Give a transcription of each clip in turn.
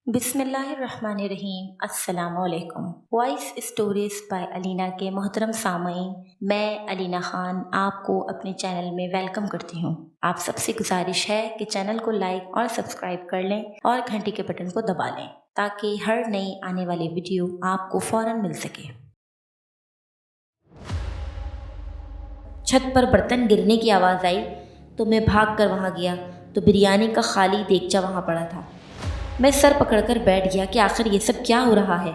बिस्मिल्लाहिर्रहमानिर्रहीम। अस्सलाम वालेकुम। वॉइस स्टोरीज बाय अलीना के मोहतरम सामईन, मैं अलीना ख़ान आपको अपने चैनल में वेलकम करती हूँ। आप सबसे गुजारिश है कि चैनल को लाइक और सब्सक्राइब कर लें और घंटी के बटन को दबा लें ताकि हर नई आने वाली वीडियो आपको फ़ौरन मिल सके। छत पर बर्तन गिरने की आवाज़ आई तो मैं भाग कर वहाँ गया तो बिरयानी का खाली देगचा वहाँ पड़ा था। मैं सर पकड़कर बैठ गया कि आखिर ये सब क्या हो रहा है,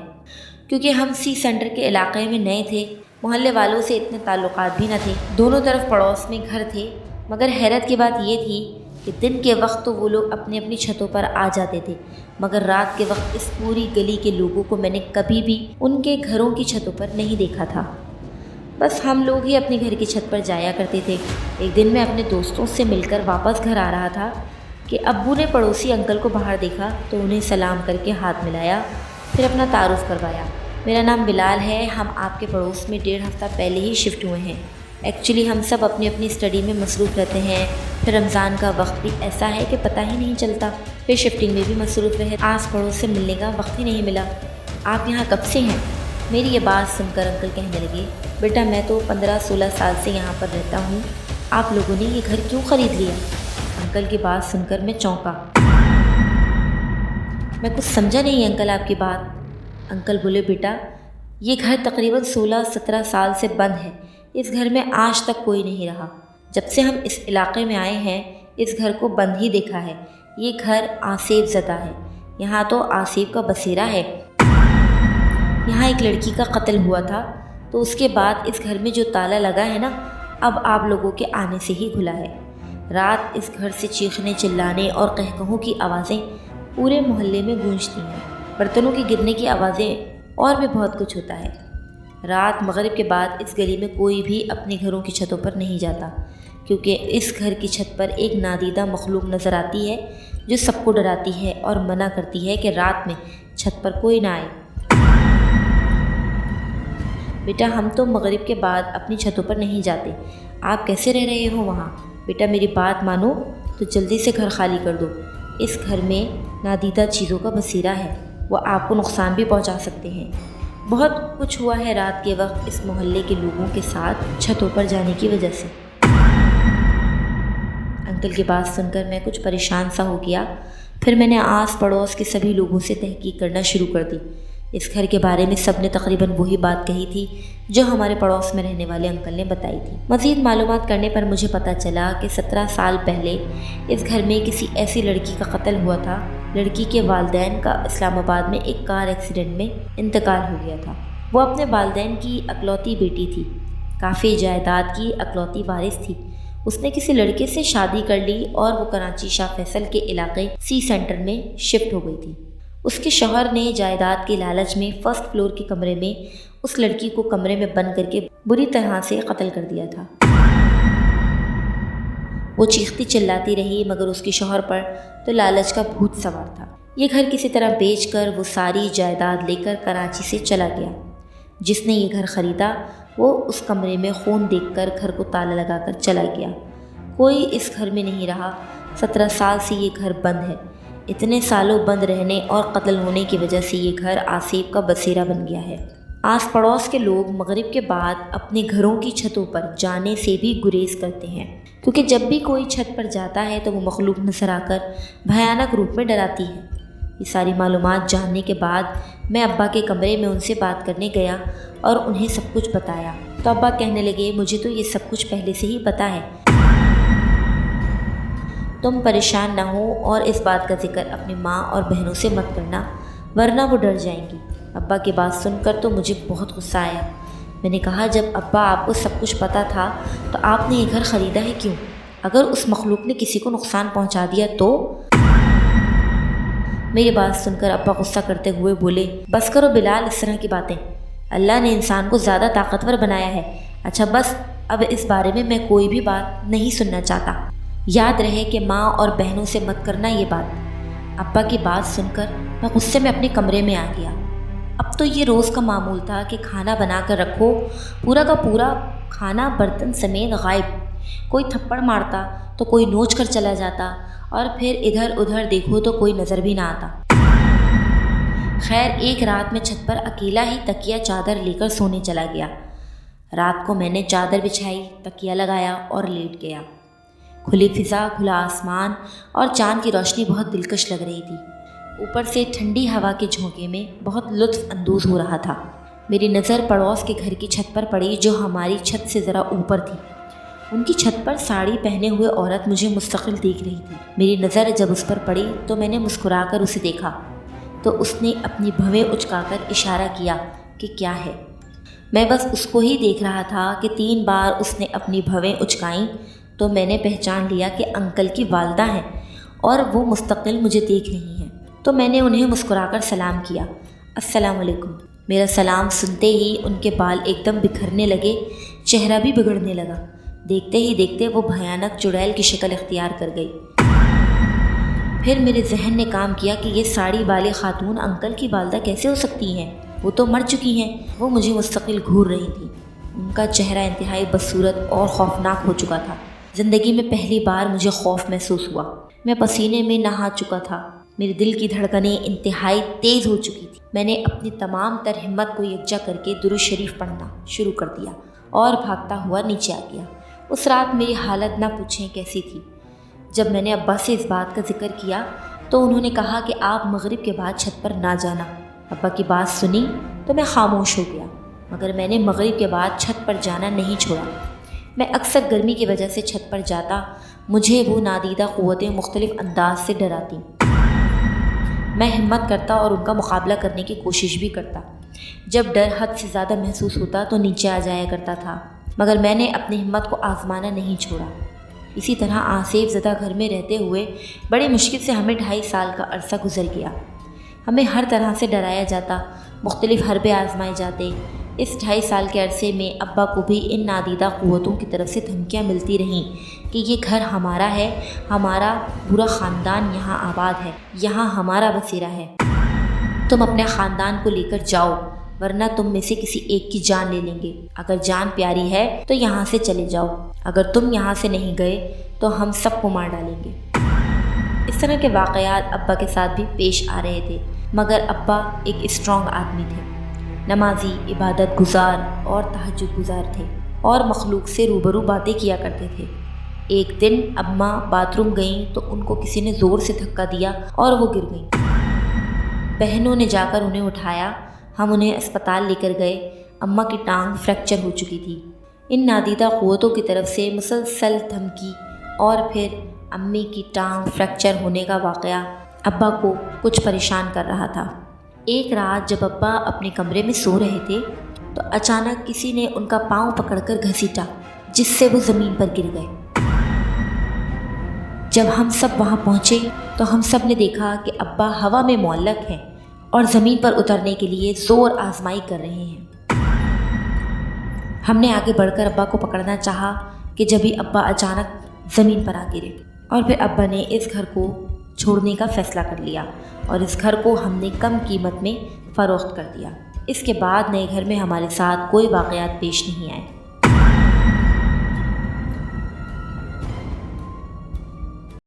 क्योंकि हम सी सेंटर के इलाके में नए थे। मोहल्ले वालों से इतने ताल्लुकात भी न थे। दोनों तरफ पड़ोस में घर थे, मगर हैरत की बात ये थी कि दिन के वक्त तो वो लोग अपनी अपनी छतों पर आ जाते थे, मगर रात के वक्त इस पूरी गली के लोगों को मैंने कभी भी उनके घरों की छतों पर नहीं देखा था। बस हम लोग ही अपने घर की छत पर जाया करते थे। एक दिन मैं अपने दोस्तों से मिलकर वापस घर आ रहा था कि अब्बू ने पड़ोसी अंकल को बाहर देखा तो उन्हें सलाम करके हाथ मिलाया, फिर अपना तारुफ़ करवाया। मेरा नाम बिलाल है, हम आपके पड़ोस में 1.5 हफ्ता पहले ही शिफ्ट हुए हैं। एक्चुअली हम सब अपनी अपनी स्टडी में मसरूफ़ रहते हैं, फिर रमज़ान का वक्त भी ऐसा है कि पता ही नहीं चलता, फिर शिफ्टिंग में भी मसरूफ़ रहे, आस पड़ोस से मिलने का वक्त ही नहीं मिला। आप यहाँ कब से हैं? मेरी ये बात सुनकर अंकल कहने लगे, बेटा मैं तो 15-16 साल से यहाँ पर रहता हूँ, आप लोगों ने ये घर क्यों ख़रीद लिया? अंकल की बात सुनकर मैं चौंका। मैं कुछ समझा नहीं अंकल आपकी बात। अंकल बोले, बेटा ये घर तकरीबन 16-17 साल से बंद है, इस घर में आज तक कोई नहीं रहा। जब से हम इस इलाके में आए हैं इस घर को बंद ही देखा है। ये घर आसेब ज़दा है, यहाँ तो आसेब का बसेरा है। यहाँ एक लड़की का कत्ल हुआ था तो उसके बाद इस घर में जो ताला लगा है ना, अब आप लोगों के आने से ही खुला है। रात इस घर से चीखने चिल्लाने और कहकहों की आवाज़ें पूरे मोहल्ले में गूंजती हैं। बर्तनों के गिरने की आवाज़ें और भी बहुत कुछ होता है। रात मगरिब के बाद इस गली में कोई भी अपने घरों की छतों पर नहीं जाता, क्योंकि इस घर की छत पर एक नादीदा मखलूक नज़र आती है जो सबको डराती है और मना करती है कि रात में छत पर कोई ना आए। बेटा हम तो मगरिब के बाद अपनी छतों पर नहीं जाते, आप कैसे रह रहे हो वहाँ? बेटा मेरी बात मानो तो जल्दी से घर खाली कर दो। इस घर में नादीदा चीज़ों का बसेरा है, वो आपको नुकसान भी पहुंचा सकते हैं। बहुत कुछ हुआ है रात के वक्त इस मोहल्ले के लोगों के साथ छतों पर जाने की वजह से। अंकल की बात सुनकर मैं कुछ परेशान सा हो गया। फिर मैंने आस पड़ोस के सभी लोगों से तहकीक करना शुरू कर दी। इस घर के बारे में सब ने तकरीबन वही बात कही थी जो हमारे पड़ोस में रहने वाले अंकल ने बताई थी। मज़ीद मालूमात करने पर मुझे पता चला कि 17 साल पहले इस घर में किसी ऐसी लड़की का कत्ल हुआ था। लड़की के वालिदैन का इस्लामाबाद में एक कार एक्सीडेंट में इंतकाल हो गया था। वो अपने वालिदैन की अकलौती बेटी थी, काफ़ी जायदाद की अकलौती वारिस थी। उसने किसी लड़के से शादी कर ली और वो कराची शाह फैसल के इलाके सी सेंटर में शिफ्ट हो गई थी। उसके शौहर ने जायदाद के लालच में फर्स्ट फ्लोर के कमरे में उस लड़की को कमरे में बंद करके बुरी तरह से कत्ल कर दिया था। वो चीखती चिल्लाती रही, मगर उसके शौहर पर तो लालच का भूत सवार था। ये घर किसी तरह बेचकर वो सारी जायदाद लेकर कराची से चला गया। जिसने ये घर ख़रीदा वो उस कमरे में खून देखकर घर को ताला लगाकर चला गया। कोई इस घर में नहीं रहा। 17 साल से ये घर बंद है। इतने सालों बंद रहने और कत्ल होने की वजह से ये घर आसेब का बसेरा बन गया है। आस पड़ोस के लोग मगरिब के बाद अपने घरों की छतों पर जाने से भी गुरेज करते हैं, क्योंकि जब भी कोई छत पर जाता है तो वो मखलूक नजर आकर भयानक रूप में डराती है। ये सारी मालूमात जानने के बाद मैं अब्बा के कमरे में उनसे बात करने गया और उन्हें सब कुछ बताया तो अब्बा कहने लगे, मुझे तो ये सब कुछ पहले से ही पता है, तुम परेशान ना हो और इस बात का जिक्र अपनी माँ और बहनों से मत करना, वरना वो डर जाएंगी। अब्बा की बात सुनकर तो मुझे बहुत गुस्सा आया। मैंने कहा, जब अब्बा आपको सब कुछ पता था तो आपने ये घर ख़रीदा है क्यों? अगर उस मखलूक ने किसी को नुकसान पहुँचा दिया तो? मेरी बात सुनकर अब्बा गुस्सा करते हुए बोले, बस करो बिलाल इस तरह की बातें, अल्लाह ने इंसान को ज़्यादा ताकतवर बनाया है। अच्छा बस, अब इस बारे में मैं कोई भी बात नहीं सुनना चाहता। याद रहे कि माँ और बहनों से मत करना ये बात। अब्बा की बात सुनकर मैं गुस्से में अपने कमरे में आ गया। अब तो ये रोज़ का मामूल था कि खाना बना कर रखो, पूरा का पूरा खाना बर्तन समेत गायब। कोई थप्पड़ मारता तो कोई नोच कर चला जाता और फिर इधर उधर देखो तो कोई नज़र भी ना आता। خیر ایک رات میں چھت پر اکیلا ہی تکیہ چادر لے کر سونے چلا گیا۔ رات کو میں نے چادر بچھائی، تکیہ لگایا اور لیٹ گیا۔ کھلی فضا، کھلا آسمان اور چاند کی روشنی بہت دلکش لگ رہی تھی۔ اوپر سے ٹھنڈی ہوا کے جھونکے میں بہت لطف اندوز ہو رہا تھا۔ میری نظر پڑوس کے گھر کی چھت پر پڑی جو ہماری چھت سے ذرا اوپر تھی۔ ان کی چھت پر ساڑی پہنے ہوئے عورت مجھے مستقل دیکھ رہی تھی۔ میری نظر جب اس پر پڑی تو میں نے مسکرا کر اسے دیکھا تو اس نے اپنی بھویں اچکا کر اشارہ کیا کہ کیا ہے۔ میں بس اس کو ہی دیکھ رہا تھا کہ 3 بار اس نے اپنی بھویں اچکائیں تو میں نے پہچان لیا کہ انکل کی والدہ ہیں اور وہ مستقل مجھے دیکھ رہی ہیں۔ تو میں نے انہیں مسکرا کر سلام کیا، السلام علیکم۔ میرا سلام سنتے ہی ان کے بال ایک دم بکھرنے لگے، چہرہ بھی بگڑنے لگا۔ دیکھتے ہی دیکھتے وہ بھیانک چڑیل کی شکل اختیار کر گئی۔ پھر میرے ذہن نے کام کیا کہ یہ ساڑی والی خاتون انکل کی والدہ کیسے ہو سکتی ہیں؟ وہ تو مر چکی ہیں۔ وہ مجھے مستقل گھور رہی تھی۔ ان کا چہرہ انتہائی بدصورت اور خوفناک ہو چکا تھا۔ زندگی میں پہلی بار مجھے خوف محسوس ہوا۔ میں پسینے میں نہا چکا تھا۔ میرے دل کی دھڑکنیں انتہائی تیز ہو چکی تھی۔ میں نے اپنی تمام تر ہمت کو یکجا کر کے درود شریف پڑھنا شروع کر دیا اور بھاگتا ہوا نیچے آ گیا۔ اس رات میری حالت نہ پوچھیں کیسی تھی۔ جب میں نے ابا سے اس بات کا ذکر کیا تو انہوں نے کہا کہ آپ مغرب کے بعد چھت پر نہ جانا۔ ابا کی بات سنی تو میں خاموش ہو گیا، مگر میں نے مغرب کے بعد چھت پر جانا نہیں چھوڑا۔ میں اکثر گرمی کی وجہ سے چھت پر جاتا، مجھے وہ نادیدہ قوتیں مختلف انداز سے ڈراتی۔ میں ہمت کرتا اور ان کا مقابلہ کرنے کی کوشش بھی کرتا۔ جب ڈر حد سے زیادہ محسوس ہوتا تو نیچے آ جایا کرتا تھا، مگر میں نے اپنی ہمت کو آزمانا نہیں چھوڑا۔ اسی طرح آصف زدہ گھر میں رہتے ہوئے بڑی مشکل سے ہمیں 2.5 سال کا عرصہ گزر گیا۔ ہمیں ہر طرح سے ڈرایا جاتا، مختلف حربے آزمائے جاتے۔ اس 2.5 سال کے عرصے میں ابا کو بھی ان نادیدہ قوتوں کی طرف سے دھمکیاں ملتی رہیں کہ یہ گھر ہمارا ہے، ہمارا پورا خاندان یہاں آباد ہے، یہاں ہمارا بسیرا ہے، تم اپنے خاندان کو لے کر جاؤ ورنہ تم میں سے کسی ایک کی جان لے لیں گے۔ اگر جان پیاری ہے تو یہاں سے چلے جاؤ، اگر تم یہاں سے نہیں گئے تو ہم سب کو مار ڈالیں گے۔ اس طرح کے واقعات ابا کے ساتھ بھی پیش آ رہے تھے، مگر ابا ایک اسٹرانگ آدمی تھے، نمازی، عبادت گزار اور تہجد گزار تھے اور مخلوق سے روبرو باتیں کیا کرتے تھے۔ ایک دن اماں باتھ روم گئیں تو ان کو کسی نے زور سے دھکا دیا اور وہ گر گئیں۔ بہنوں نے جا کر انہیں اٹھایا، ہم انہیں اسپتال لے کر گئے۔ اماں کی ٹانگ فریکچر ہو چکی تھی۔ ان نادیدہ قوتوں کی طرف سے مسلسل دھمکی اور پھر امی کی ٹانگ فریکچر ہونے کا واقعہ ابا کو کچھ پریشان کر رہا تھا۔ ایک رات جب ابا اپنے کمرے میں سو رہے تھے تو اچانک کسی نے ان کا پاؤں پکڑ کر گھسیٹا، جس سے وہ زمین پر گر گئے۔ جب ہم سب وہاں پہنچے تو ہم سب نے دیکھا کہ ابا ہوا میں معلق ہیں اور زمین پر اترنے کے لیے زور آزمائی کر رہے ہیں۔ ہم نے آگے بڑھ کر ابا کو پکڑنا چاہا کہ جبھی ابا اچانک زمین پر آ گرے، اور پھر ابا نے اس گھر کو چھوڑنے کا فیصلہ کر لیا اور اس گھر کو ہم نے کم قیمت میں فروخت کر دیا۔ اس کے بعد نئے گھر میں ہمارے ساتھ کوئی واقعات پیش نہیں آئے۔